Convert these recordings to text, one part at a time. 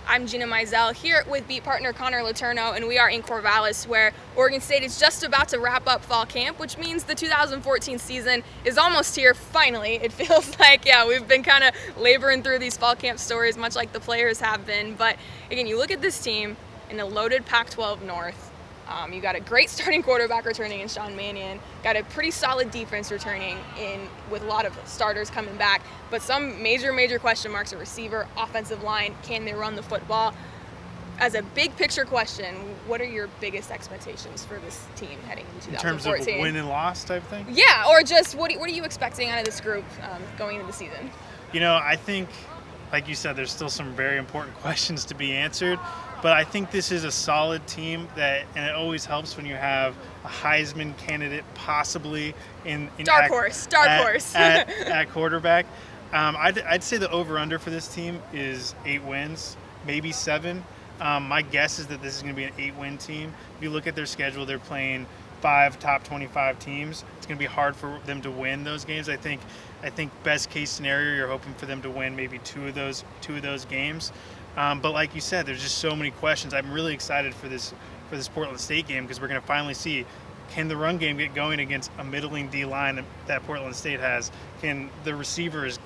I'm Gina Mizell here with beat partner Connor Letourneau, and we are in Corvallis, where Oregon State is just about to wrap up fall camp, which means the 2014 season is almost here, finally. It feels like, we've been kind of laboring through these fall camp stories, much like the players have been. But again, you look at this team in the loaded Pac-12 North. You got a great starting quarterback returning in Sean Mannion, got a pretty solid defense returning in with a lot of starters coming back, but some major question marks at receiver, offensive line. Can they run the football? As a big picture question, what are your biggest expectations for this team heading into 2014? In terms of win and loss type thing? Yeah, or just what are you expecting out of this group going into the season? I think, like you said, there's still some very important questions to be answered. But I think this is a solid team and it always helps when you have a Heisman candidate possibly in dark horse at quarterback. I'd say the over/under for this team is 8 wins, maybe 7. My guess is that this is going to be an 8-win team. If you look at their schedule, they're playing 5 top 25 teams. It's going to be hard for them to win those games. I think best case scenario, you're hoping for them to win maybe two of those games. But like you said, there's just so many questions. I'm really excited for this Portland State game because we're going to finally see, can the run game get going against a middling D-line that Portland State has? Can the receivers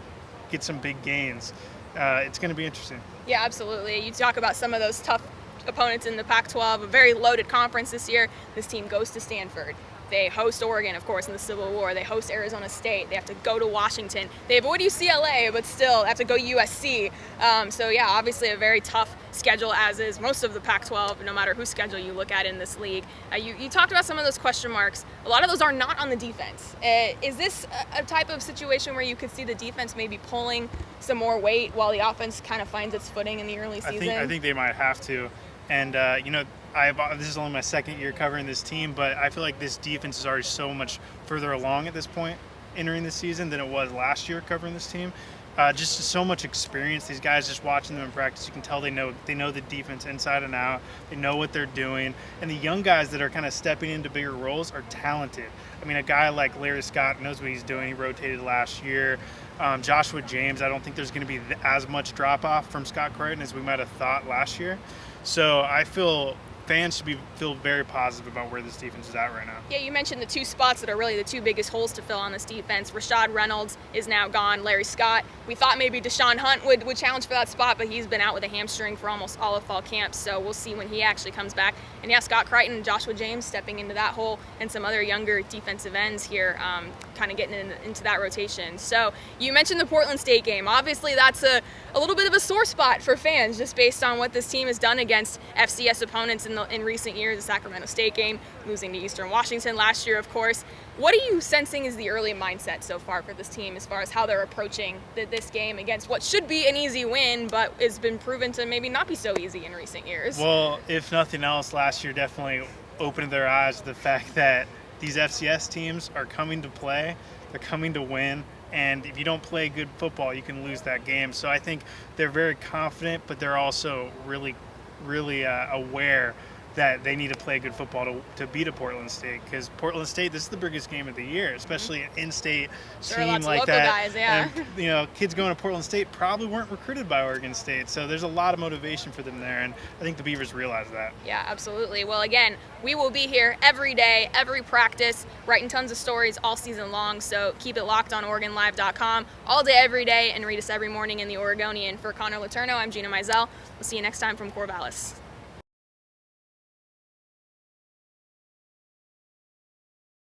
get some big gains? It's going to be interesting. Yeah, absolutely. You talk about some of those tough opponents in the Pac-12, a very loaded conference this year. This team goes to Stanford. They host Oregon, of course, in the Civil War. They host Arizona State. They have to go to Washington. They avoid UCLA, but still have to go USC. Obviously a very tough schedule, as is most of the Pac-12, no matter whose schedule you look at in this league. You talked about some of those question marks. A lot of those are not on the defense. Is this a type of situation where you could see the defense maybe pulling some more weight while the offense kind of finds its footing in the early season? I think they might have to. And, this is only my second year covering this team, but I feel like this defense is already so much further along at this point entering the season than it was last year covering this team. Just so much experience. These guys, just watching them in practice, you can tell they know the defense inside and out. They know what they're doing. And the young guys that are kind of stepping into bigger roles are talented. I mean, a guy like Larry Scott knows what he's doing. He rotated last year. Joshua James, I don't think there's going to be as much drop-off from Scott Crichton as we might have thought last year. So I feel fans should feel very positive about where this defense is at right now. Yeah, you mentioned the two spots that are really the two biggest holes to fill on this defense. Rashad Reynolds is now gone. Larry Scott, we thought maybe Deshaun Hunt would challenge for that spot, but he's been out with a hamstring for almost all of fall camp, so we'll see when he actually comes back. And yeah, Scott Crichton and Joshua James stepping into that hole, and some other younger defensive ends here kind of getting into that rotation. So you mentioned the Portland State game. Obviously, that's a little bit of a sore spot for fans just based on what this team has done against FCS opponents in recent years. The Sacramento State game, losing to Eastern Washington last year, of course. What are you sensing is the early mindset so far for this team as far as how they're approaching this game against what should be an easy win, but has been proven to maybe not be so easy in recent years? Well, if nothing else, last year definitely opened their eyes to the fact that these FCS teams are coming to play, they're coming to win, and if you don't play good football, you can lose that game. So I think they're very confident, but they're also really aware that they need to play good football to beat a Portland State, because Portland State, this is the biggest game of the year, especially an in-state team lots like of local that. Guys, yeah. And kids going to Portland State probably weren't recruited by Oregon State, so there's a lot of motivation for them there, and I think the Beavers realize that. Yeah, absolutely. Well, again, we will be here every day, every practice, writing tons of stories all season long, so keep it locked on OregonLive.com all day, every day, and read us every morning in the Oregonian. For Connor Letourneau, I'm Gina Mizell. We'll see you next time from Corvallis.